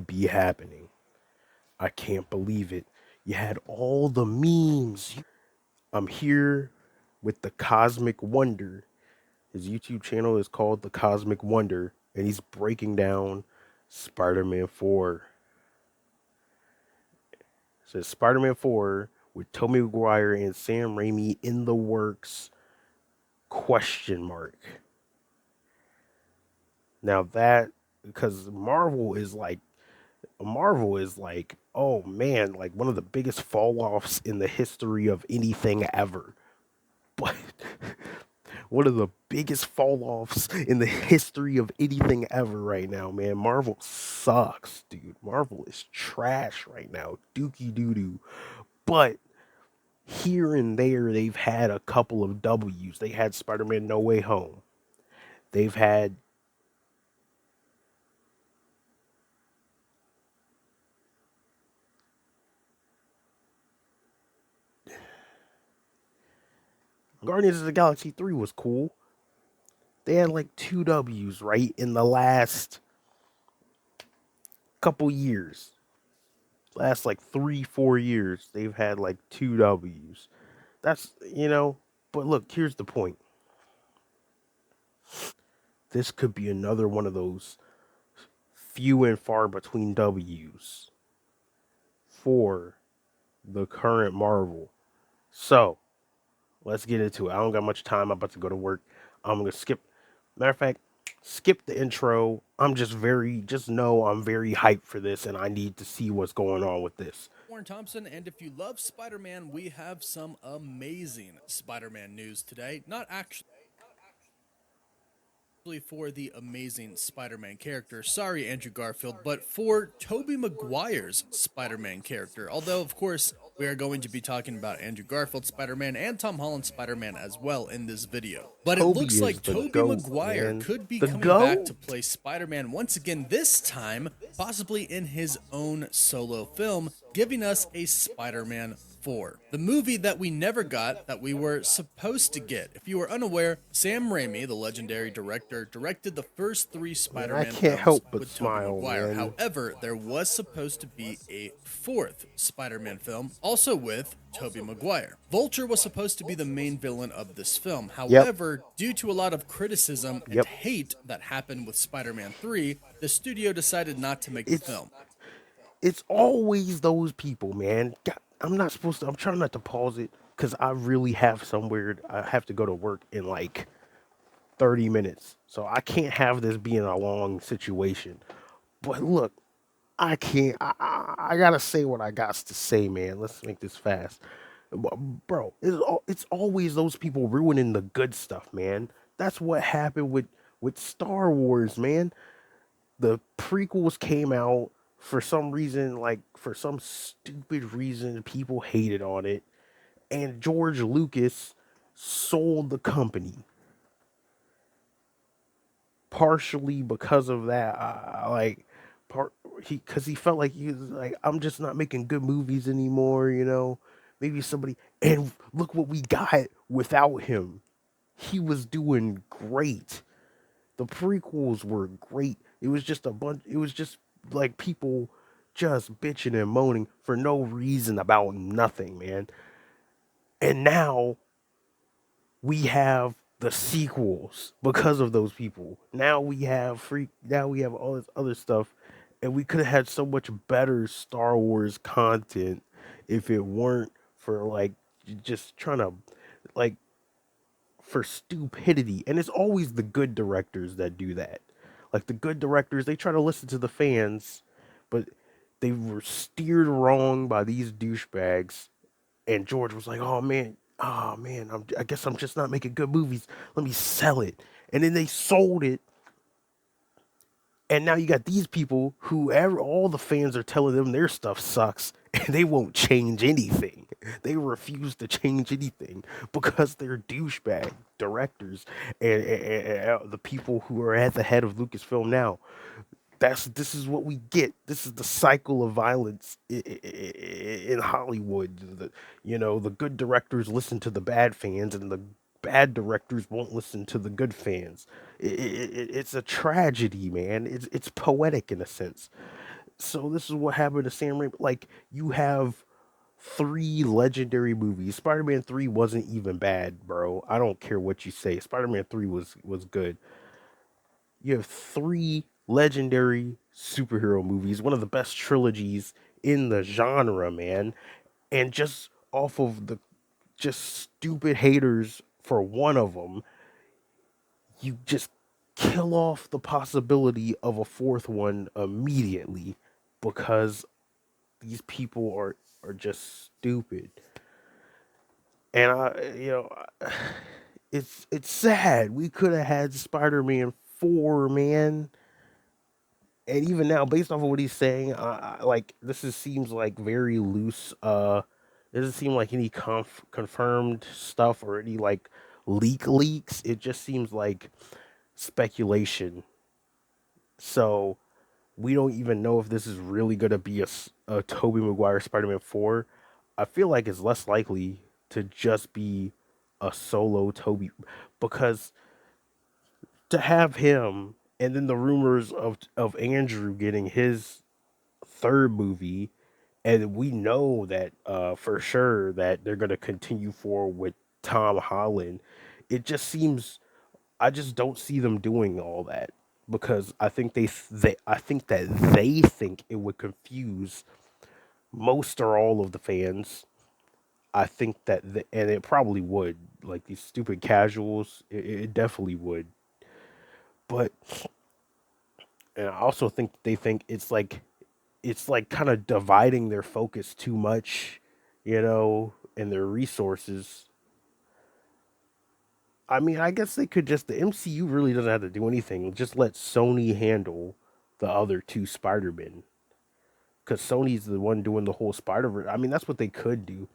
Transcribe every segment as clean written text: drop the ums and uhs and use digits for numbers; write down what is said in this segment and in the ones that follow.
be happening. I can't believe it. You had all the memes. I'm here with the Cosmic Wonder. His YouTube channel is called The Cosmic Wonder, and he's breaking down Spider Man 4. It says Spider Man 4 with Tobey Maguire and Sam Raimi in the works? Question mark. Now that, because Marvel is like, oh man, like one of the biggest fall offs in the history of anything ever. But one of the biggest fall offs in the history of anything ever right now, man. Marvel sucks, dude. Marvel is trash right now. Dookie doo doo. But here and there, they've had a couple of W's. They had Spider Man No Way Home. They've had Guardians of the Galaxy 3 was cool. They had like two W's, right? In the last couple years. Last like 3, 4 years, they've had like two W's. But look, here's the point. This could be another one of those few and far between W's for the current Marvel. So, let's get into it. I don't got much time. I'm about to go to work. I'm going to skip. Matter of fact, skip the intro. Just know I'm very hyped for this and I need to see what's going on with this. Warren Thompson, and if you love Spider Man, we have some amazing Spider Man news today. Not actually for the amazing Spider-Man character. Sorry, Andrew Garfield, but for Tobey Maguire's Spider-Man character. Although, of course, we are going to be talking about Andrew Garfield's Spider-Man and Tom Holland's Spider-Man as well in this video. But it Toby looks is like the Tobey GOAT, Maguire man. could be The coming back to GOAT? play Spider-Man once again, this time possibly in his own solo film, giving us a Spider-Man 4. The movie that we never got, that we were supposed to get. If you were unaware, Sam Raimi, the legendary director, directed the first three Man, I Spider-Man can't films help but with Tobey smile, Maguire. man. However, there was supposed to be a fourth Spider-Man film, also with Tobey Maguire. Vulture was supposed to be the main villain of this film. Yep, However, due to a lot of criticism and yep. hate that happened with Spider-Man 3, the studio decided not to make the It's film. it's always those people, man. God, I'm not supposed to. I'm trying not to pause it because I really have somewhere. I have to go to work in like 30 minutes, so I can't have this being a long situation. But look, I can't. I gotta say what I got to say, man. Let's make this fast, bro. It's always those people ruining the good stuff, man. That's what happened with Star Wars, man. The prequels came out for some reason, like for some stupid reason, people hated on it, and George Lucas sold the company partially because of that. Part because he felt like he was like, I'm just not making good movies anymore, you know. Maybe somebody, and look what we got without him. He was doing great. The prequels were great. It was just a bunch. It was just like people just bitching and moaning for no reason about nothing, man. And now we have the sequels because of those people. Now we have free. Now we have all this other stuff, and we could have had so much better Star Wars content if it weren't for like just trying to like for stupidity. And it's always the good directors that do that. Like the good directors, they try to listen to the fans, but they were steered wrong by these douchebags. And George was like, oh man, I guess I'm just not making good movies. Let me sell it." And then they sold it, and now you got these people who all the fans are telling them their stuff sucks, and they won't change anything. They refuse to change anything because they're douchebag directors and the people who are at the head of Lucasfilm now. This is what we get. This is the cycle of violence in Hollywood. The good directors listen to the bad fans, and the bad directors won't listen to the good fans. It's a tragedy, man. It's poetic in a sense. So this is what happened to Sam Raimi. Like you have three legendary movies. Spider-Man 3 wasn't even bad, bro. I don't care what you say. Spider-Man 3 was good. You have three legendary superhero movies, one of the best trilogies in the genre, man. And just off of the just stupid haters for one of them, you just kill off the possibility of a fourth one immediately because these people are just stupid. And it's sad. We could have had Spider-Man 4, man. And even now, based off of what he's saying, like seems like very loose. It doesn't seem like any confirmed stuff or any like leaks. It just seems like speculation. So we don't even know if this is really gonna be a Tobey Maguire Spider-Man 4. I feel like it's less likely to just be a solo Toby because to have him and then the rumors of Andrew getting his third movie, and we know that for sure that they're gonna continue forward with Tom Holland. It just seems I just don't see them doing all that because I think that they think it would confuse most or all of the fans. I think that and it probably would, like these stupid casuals, it definitely would. But and I also think they think it's like kind of dividing their focus too much, and their resources. I mean, I guess they could just the MCU really doesn't have to do anything. Just let Sony handle the other two Spider-Men because Sony's the one doing the whole Spider-Verse. I mean, that's what they could do.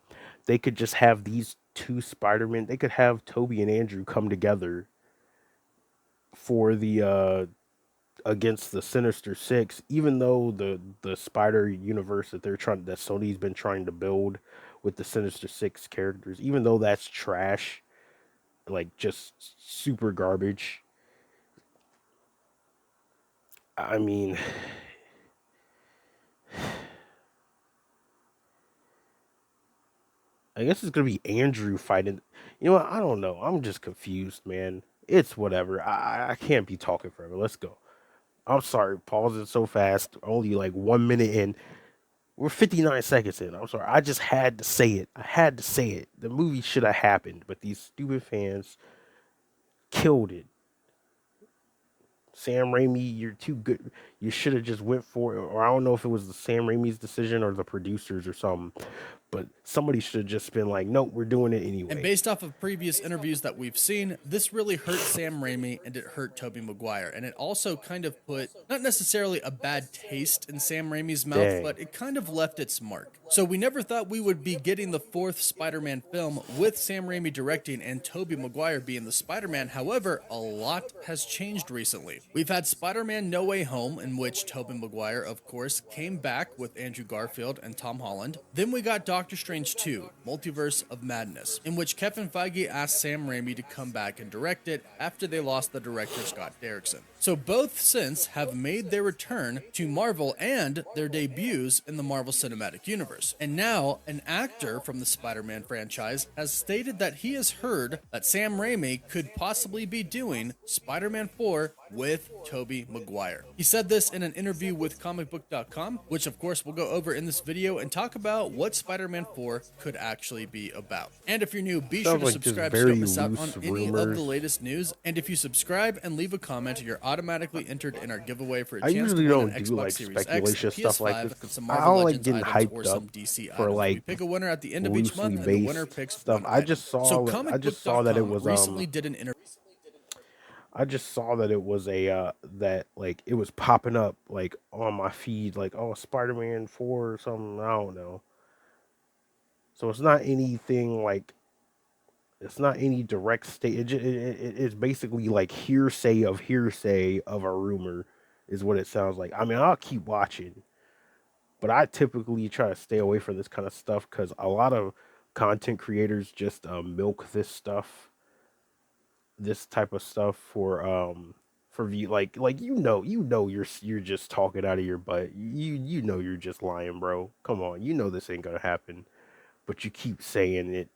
They could just have these two Spider-Men. They could have Toby and Andrew come together for the against the Sinister Six, even though the Spider universe that Sony's been trying to build with the Sinister Six characters, even though that's trash, like just super garbage. I mean, I guess it's gonna be Andrew fighting. You know what? I don't know. I'm just confused, man. It's whatever. I can't be talking forever. Let's go. I'm sorry. Pause it so fast. Only like 1 minute in. We're 59 seconds in. I'm sorry. I just had to say it. I had to say it. The movie should have happened, but these stupid fans killed it. Sam Raimi, you're too good. You should have just went for it. Or I don't know if it was the Sam Raimi's decision or the producers or something. But somebody should have just been like, nope, we're doing it And anyway. based off of previous interviews that we've seen, this really hurt Sam Raimi and it hurt Tobey Maguire. And it also kind of put, not necessarily a bad taste in Sam Raimi's mouth, Dang. but it kind of left its mark. So we never thought we would be getting the fourth Spider-Man film with Sam Raimi directing and Tobey Maguire being the Spider-Man. However, a lot has changed recently. We've had Spider-Man No Way Home, in which Tobey Maguire, of course, came back with Andrew Garfield and Tom Holland. Then we got Doctor Strange 2, Multiverse of Madness, in which Kevin Feige asked Sam Raimi to come back and direct it after they lost the director Scott Derrickson. So both since have made their return to Marvel and their debuts in the Marvel Cinematic Universe. And now, an actor from the Spider-Man franchise has stated that he has heard that Sam Raimi could possibly be doing Spider-Man 4 with Tobey Maguire. He said this in an interview with comicbook.com, which of course we'll go over in this video and talk about what Spider-Man 4 could actually be about. And if you're new, be sure Sounds to like just subscribe so you don't very miss out on loose any of the rumors. latest news. And if you subscribe and leave a comment, you're automatically entered in our giveaway for a I chance to usually win an don't do Xbox like Series X, a speculation stuff like this PS5, because some I Marvel don't like Legends getting items, or hyped some up DC for items. We like pick a winner at the end of each loosely month, and the winner based picks stuff. one item. So I just saw that it comicbook.com was recently did an interview. I just saw that it was a that like it was popping up like on my feed like oh Spider-Man 4 or something. I don't know. So it's not anything like it's not any direct state. It's basically like hearsay of a rumor is what it sounds like. I mean, I'll keep watching, but I typically try to stay away from this kind of stuff because a lot of content creators just milk this type of stuff for view. Like you're just talking out of your butt. You know you're just lying, bro. Come on, you know this ain't gonna happen, but you keep saying it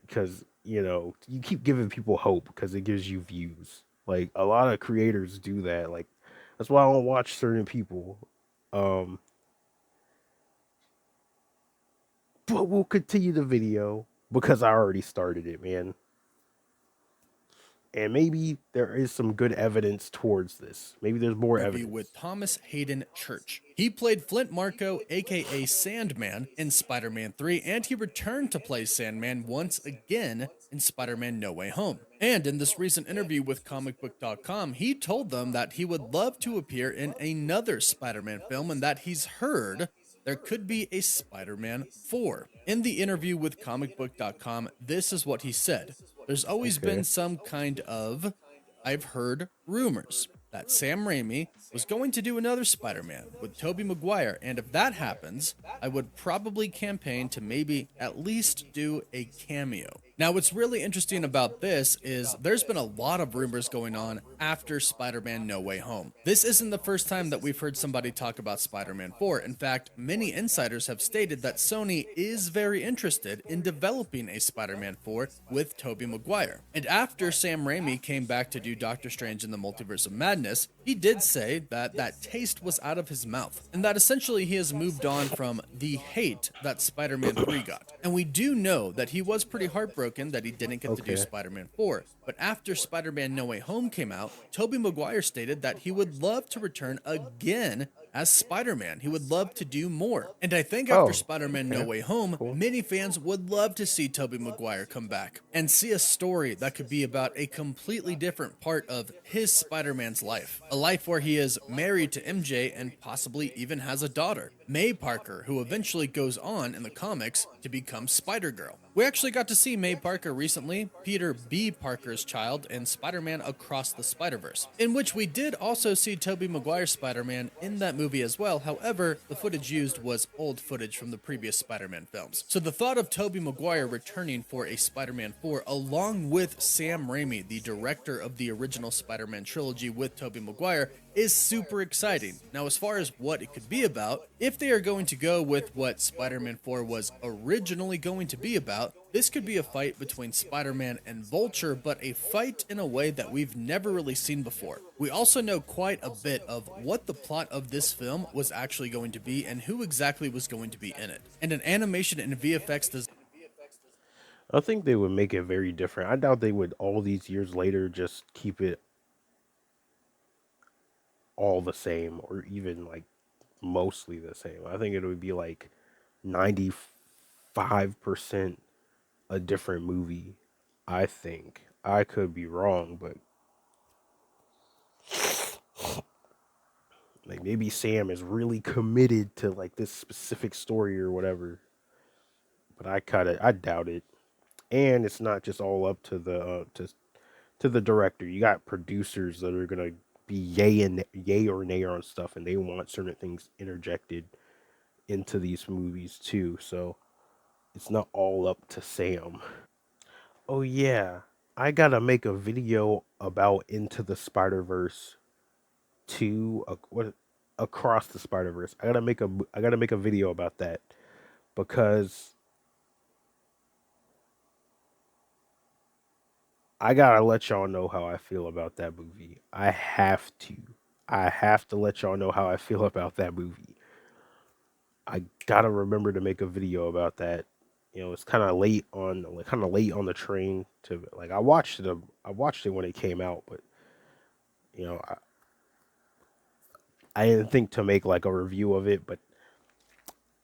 because you keep giving people hope because it gives you views. Like a lot of creators do that. Like that's why I don't watch certain people. Um, but we'll continue the video because I already started it, man. And maybe there is some good evidence towards this. Maybe there's more Interview with evidence. Thomas Hayden Church. He played Flint Marko, aka Sandman, in Spider Man 3, and he returned to play Sandman once again in Spider Man No Way Home. And in this recent interview with comicbook.com, he told them that he would love to appear in another Spider Man film and that he's heard there could be a Spider Man 4. In the interview with comicbook.com, this is what he said. There's always been Okay. some kind of I've heard rumors that Sam Raimi was going to do another Spider-Man with Tobey Maguire, and if that happens, I would probably campaign to maybe at least do a cameo. Now, what's really interesting about this is there's been a lot of rumors going on after Spider-Man No Way Home. This isn't the first time that we've heard somebody talk about Spider-Man 4. In fact, many insiders have stated that Sony is very interested in developing a Spider-Man 4 with Tobey Maguire. And after Sam Raimi came back to do Doctor Strange in the Multiverse of Madness, he did say that that taste was out of his mouth, and that essentially he has moved on from the hate that Spider-Man 3 got. And we do know that he was pretty heartbroken that he didn't get to do Okay. Spider-Man 4, but after Spider-Man No Way Home came out, Tobey Maguire stated that he would love to return again as Spider-Man. He would love to do more. And I think after Oh. Spider-Man No Okay. Way Home, Cool. many fans would love to see Tobey Maguire come back and see a story that could be about a completely different part of his Spider-Man's life. A life where he is married to MJ and possibly even has a daughter, May Parker, who eventually goes on in the comics to become Spider-Girl. We actually got to see May Parker recently, Peter B. Parker's child, in Spider-Man Across the Spider-Verse, in which we did also see Tobey Maguire's Spider-Man in that movie as well. However, the footage used was old footage from the previous Spider-Man films. So the thought of Tobey Maguire returning for a Spider-Man 4 along with Sam Raimi, the director of the original Spider-Man trilogy with Tobey Maguire, is super exciting. Now, as far as what it could be about, if they are going to go with what Spider-Man 4 was originally going to be about, this could be a fight between Spider-Man and Vulture, but a fight in a way that we've never really seen before. We also know quite a bit of what the plot of this film was actually going to be and who exactly was going to be in it. And an animation and VFX design. I think they would make it very different. I doubt they would all these years later just keep it all the same or even like mostly the same. I think it would be like 95% a different movie. I think. I could be wrong, but like maybe Sam is really committed to like this specific story or whatever. But I doubt it. And it's not just all up to the director. You got producers that are gonna be yay or nay on stuff, and they want certain things interjected into these movies too. So it's not all up to Sam. Oh yeah, I gotta make a video about Into the Spider Verse two. What across the Spider Verse? I gotta make a video about that because I gotta let y'all know how I feel about that movie. I have to. I have to let y'all know how I feel about that movie. I gotta remember to make a video about that. It's kind of late on the train to like. I watched it when it came out, but you know, I didn't think to make like a review of it. But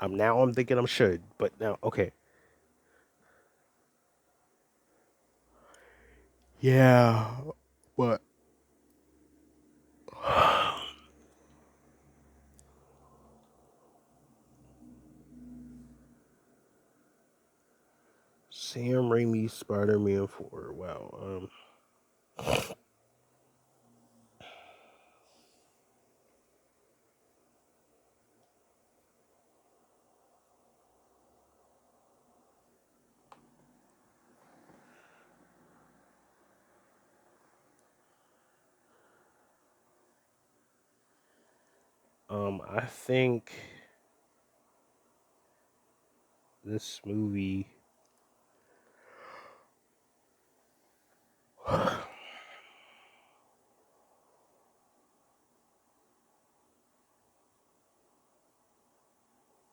I'm thinking I should. But now, okay, yeah, but Sam Raimi Spider-Man 4. Wow. I think this movie.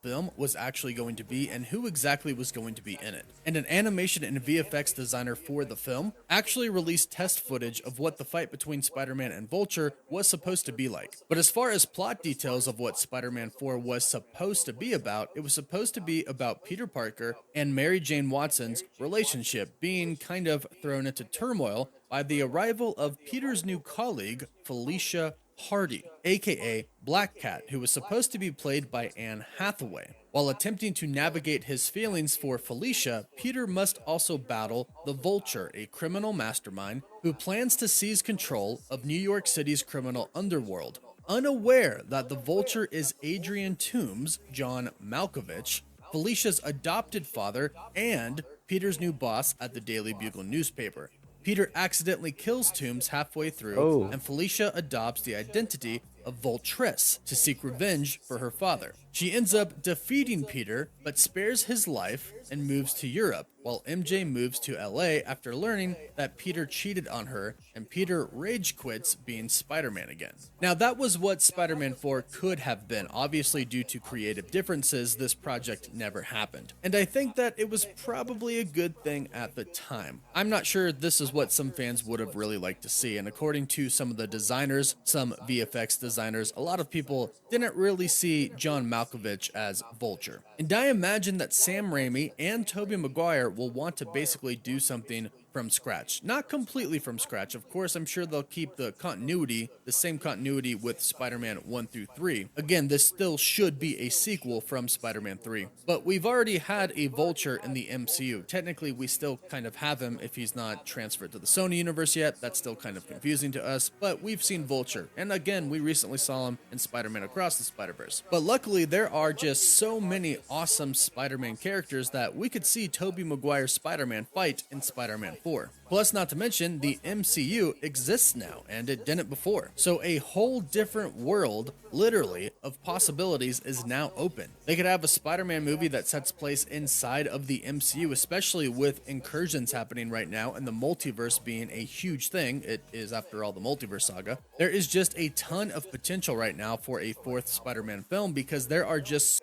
Film was actually going to be and who exactly was going to be in it. And an animation and VFX designer for the film actually released test footage of what the fight between Spider Man and Vulture was supposed to be like. But as far as plot details of what Spider Man 4 was supposed to be about, it was supposed to be about Peter Parker and Mary Jane Watson's relationship being kind of thrown into turmoil by the arrival of Peter's new colleague, Felicia Hardy, aka Black Cat, who was supposed to be played by Anne Hathaway. While attempting to navigate his feelings for Felicia, Peter must also battle the Vulture, a criminal mastermind who plans to seize control of New York City's criminal underworld. Unaware that the Vulture is Adrian Toombs, John Malkovich, Felicia's adopted father, and Peter's new boss at the Daily Bugle newspaper. Peter accidentally kills Toombs halfway through, Oh, and Felicia adopts the identity of Voltress to seek revenge for her father. She ends up defeating Peter, but spares his life and moves to Europe, while MJ moves to LA after learning that Peter cheated on her, and Peter rage quits being Spider Man again. Now, that was what Spider Man 4 could have been. Obviously, due to creative differences, this project never happened. And I think that it was probably a good thing at the time. I'm not sure this is what some fans would have really liked to see, and according to some of the designers, some VFX designers, a lot of people didn't really see John Malkovich as Vulture. And I imagine that Sam Raimi and Tobey Maguire will want to basically do something from scratch. Not completely from scratch. Of course, I'm sure they'll keep the continuity, the same continuity with Spider-Man 1 through 3. Again, this still should be a sequel from Spider-Man 3. But we've already had a Vulture in the MCU. Technically, we still kind of have him if he's not transferred to the Sony universe yet. That's still kind of confusing to us, but we've seen Vulture. And again, we recently saw him in Spider-Man Across the Spider-Verse. But luckily, there are just so many awesome Spider-Man characters that we could see Tobey Maguire's Spider-Man fight in Spider-Man 4. Plus, not to mention, the MCU exists now, and it didn't before. So a whole different world, literally, of possibilities is now open. They could have a Spider-Man movie that sets place inside of the MCU, especially with incursions happening right now and the multiverse being a huge thing. It is, after all, the multiverse saga. There is just a ton of potential right now for a fourth Spider-Man film because there are just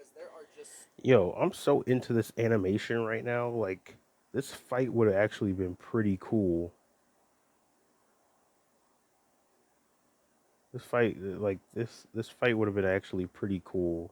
yo, I'm so into this animation right now. Like, this fight would have actually been pretty cool. This fight would have been actually pretty cool,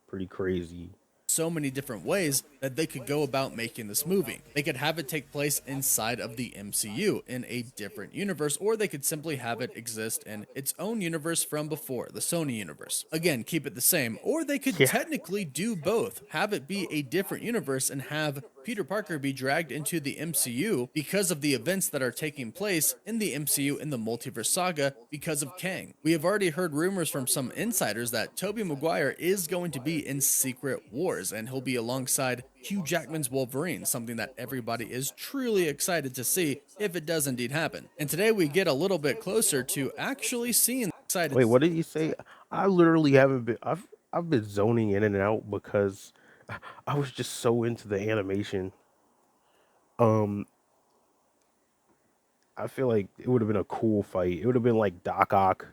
pretty crazy. so many different ways that they could go about making this movie. They could have it take place inside of the MCU in a different universe, or they could simply have it exist in its own universe from before, the Sony universe. Again, keep it the same, or they could Yeah, technically do both. Have it be a different universe and have Peter Parker be dragged into the MCU because of the events that are taking place in the MCU in the multiverse saga because of Kang. We have already heard rumors from some insiders that Tobey Maguire is going to be in Secret Wars and he'll be alongside Hugh Jackman's Wolverine, something that everybody is truly excited to see if it does indeed happen. And today we get a little bit closer to actually seeing excited. wait, what did you say? I literally haven't been. I've been zoning in and out because I was just so into the animation. Um, I feel like it would have been a cool fight. It would have been like Doc Ock,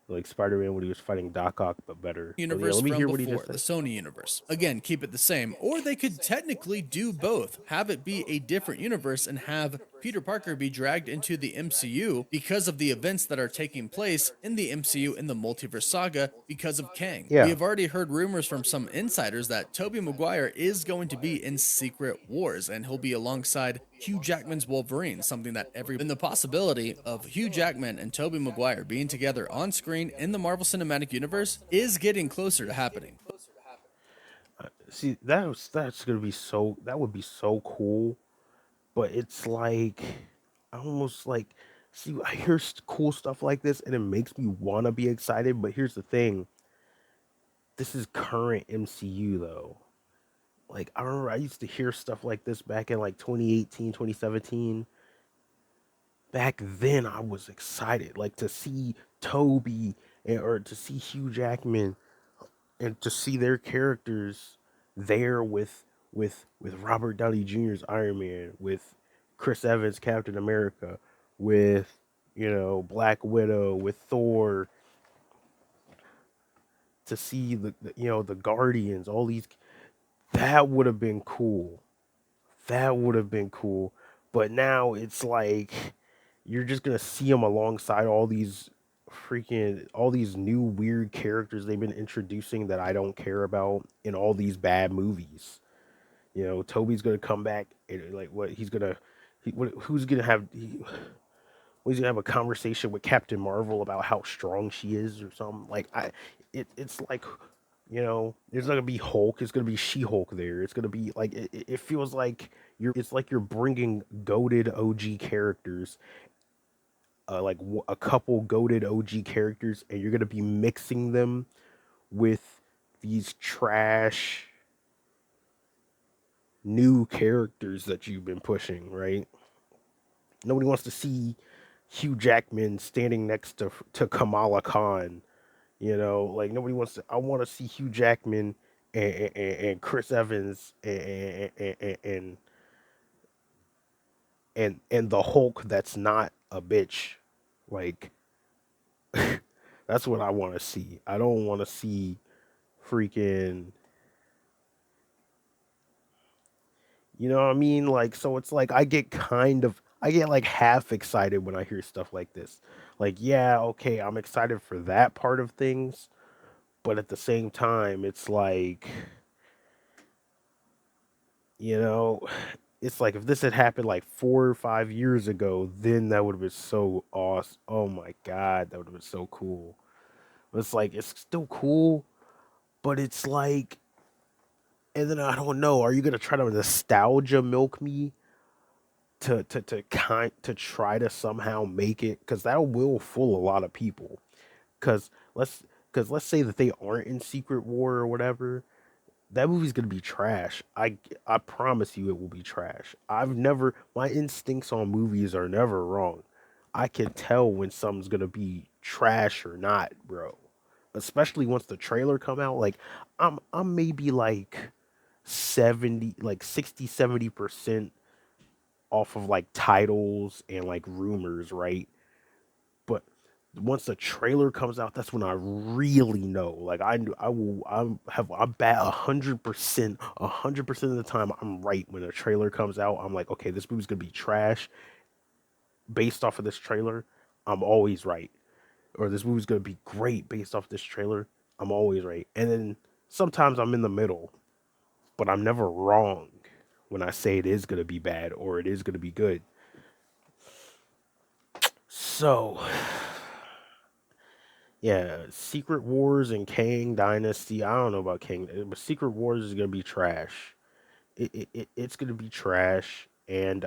like Spider Man when he was fighting Doc Ock, but better. But yeah, Universe let me from hear what he before, just the said. Sony universe. Again, keep it the same, or they could technically do both. Have it be a different universe and have Peter Parker be dragged into the MCU because of the events that are taking place in the MCU in the multiverse saga because of Kang. We Yeah, have already heard rumors from some insiders that Tobey Maguire is going to be in Secret Wars and he'll be alongside Hugh Jackman's Wolverine, something that every then the possibility of Hugh Jackman and Tobey Maguire being together on screen in the Marvel Cinematic Universe is getting closer to happening. see, that's gonna be so. That would be so cool. But it's like I almost like see. I hear cool stuff like this, and it makes me wanna be excited. But here's the thing: this is current MCU though. Like I remember I used to hear stuff like this back in like 2018, 2017. Back then I was excited like to see Toby or to see Hugh Jackman and to see their characters there with Robert Downey Jr.'s Iron Man, with Chris Evans Captain America, with Black Widow, with Thor, to see the Guardians, all these, that would have been cool. That would have been cool. But now it's like you're just gonna see them alongside all these new weird characters they've been introducing that I don't care about in all these bad movies. Toby's gonna come back and like what he's gonna who's gonna have he's gonna have a conversation with Captain Marvel about how strong she is or something. Like it's like there's not gonna be Hulk. It's gonna be She-Hulk there. It's gonna be like it feels like you're bringing goaded OG characters, like a couple goaded OG characters, and you're gonna be mixing them with these trash new characters that you've been pushing, right? Nobody wants to see Hugh Jackman standing next to Kamala Khan. Like nobody wants to. I want to see Hugh Jackman and Chris Evans and the Hulk that's not a bitch. Like that's what I want to see. I don't want to see freaking. You know what I mean? Like so, it's like I get like half excited when I hear stuff like this. Like yeah, okay, I'm excited for that part of things, but at the same time, it's like you know, it's like if this had happened like 4 or 5 years ago, then that would have been so awesome. Oh my god, that would have been so cool. But it's like it's still cool, but it's like, and then I don't know. Are you gonna try to nostalgia milk me to try to somehow make it? Because that will fool a lot of people. Because let's because let's say that they aren't in Secret War or whatever, that movie's gonna be trash. I promise you it will be trash. My instincts on movies are never wrong. I can tell when something's gonna be trash or not, bro. Especially once the trailer come out. Like I'm maybe like 70 like 60 70% off of like titles and like rumors, right? But once the trailer comes out, that's when I really know. Like I will, I bet 100%, 100% of the time I'm right when a trailer comes out. I'm like, okay, this movie's gonna be trash based off of this trailer. I'm always right, or this movie's gonna be great based off this trailer. I'm always right, and then sometimes I'm in the middle, but I'm never wrong when I say it is gonna be bad or it is gonna be good. So yeah, Secret Wars and Kang Dynasty. I don't know about Kang, but Secret Wars is gonna be trash. It's gonna be trash, and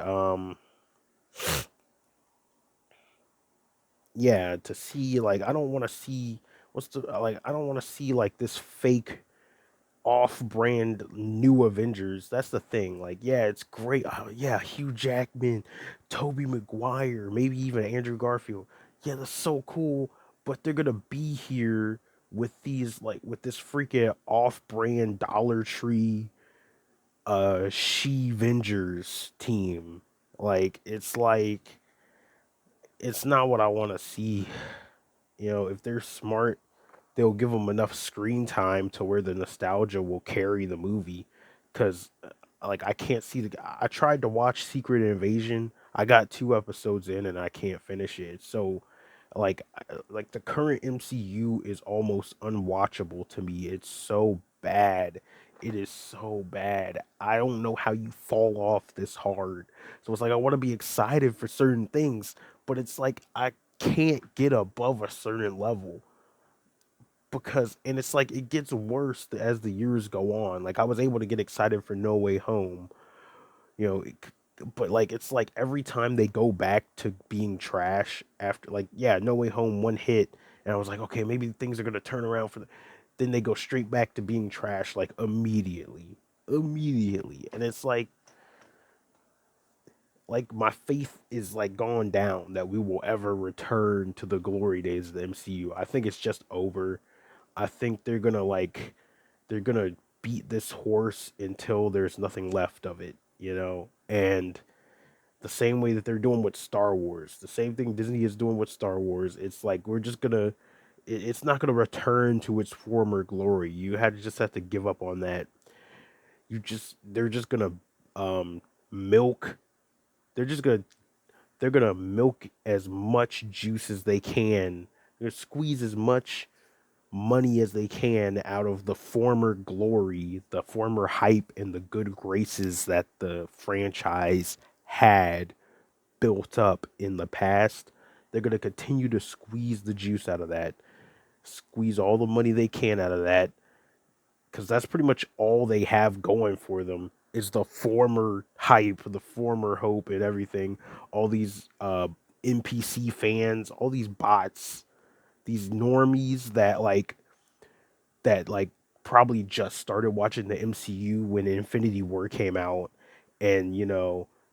yeah, to see like I don't want to see I don't want to see like this fake off-brand new Avengers. That's the thing. Like, yeah, it's great. Oh, yeah, Hugh Jackman, Tobey Maguire, maybe even Andrew Garfield. Yeah, that's so cool. But they're gonna be here with with this freaking off-brand Dollar Tree She Vengers team. Like it's not what I want to see. If they're smart, they'll give them enough screen time to where the nostalgia will carry the movie. Because, like, I can't see I tried to watch Secret Invasion. I got 2 episodes in and I can't finish it. So, like the current MCU is almost unwatchable to me. It's so bad. It is so bad. I don't know how you fall off this hard. So it's like I want to be excited for certain things, but it's like I can't get above a certain level because and it's like it gets worse as the years go on. Like I was able to get excited for No Way Home, you know, but like it's like every time they go back to being trash after like yeah, No Way Home one hit and I was like okay, maybe things are going to turn around then they go straight back to being trash like immediately. Immediately. And it's like like my faith is like gone down that we will ever return to the glory days of the MCU. I think it's just over. I think they're gonna beat this horse until there's nothing left of it, you know? And the same way that they're doing with Star Wars, the same thing Disney is doing with Star Wars, it's like we're just gonna it's not gonna return to its former glory. You had to just have to give up on that. They're just gonna um milk they're just gonna they're gonna milk as much juice as they can. They're gonna squeeze as much money as they can out of the former glory, the former hype, and the good graces that the franchise had built up in the past. They're going to continue to squeeze the juice out of that, squeeze all the money they can out of that, because that's pretty much all they have going for them is the former hype, the former hope, and everything. All these NPC fans, all these bots, these normies that probably just started watching the MCU when Infinity War came out, and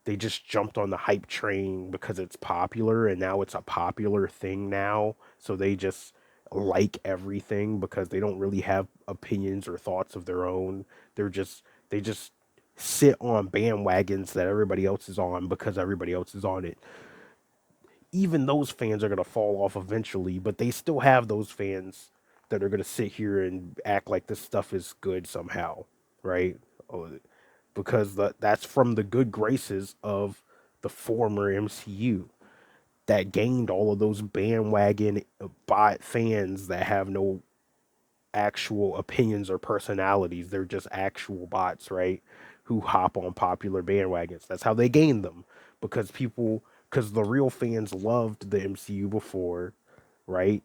they just jumped on the hype train because it's popular, and now it's a popular thing now, so they just like everything because they don't really have opinions or thoughts of their own. They just sit on bandwagons that everybody else is on because everybody else is on it. Even those fans are going to fall off eventually, but they still have those fans that are going to sit here and act like this stuff is good somehow, right? Oh, because that's from the good graces of the former MCU that gained all of those bandwagon bot fans that have no actual opinions or personalities. They're just actual bots, right? Who hop on popular bandwagons. That's how they gained them because because the real fans loved the MCU before, right?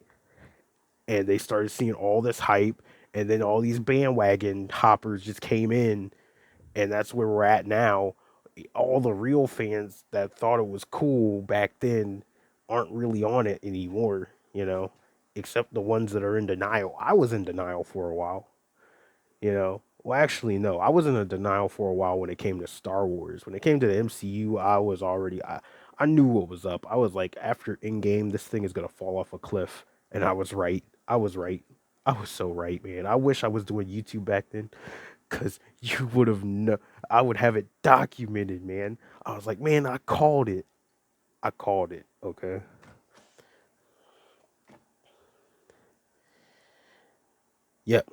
And they started seeing all this hype, and then all these bandwagon hoppers just came in, and that's where we're at now. All the real fans that thought it was cool back then aren't really on it anymore, except the ones that are in denial. I was in denial for a while. Well, actually, no, I was in a denial for a while when it came to Star Wars. When it came to the MCU, I knew what was up. I was like, after Endgame, this thing is gonna fall off a cliff, and I was right. I was right. I was so right, man. I wish I was doing YouTube back then, cause you would have no. I would have it documented, man. I was like, man, I called it. I called it. Okay. Yep.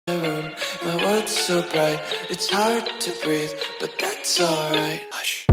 Room, my world's so bright, it's hard to breathe, but that's alright. Hush.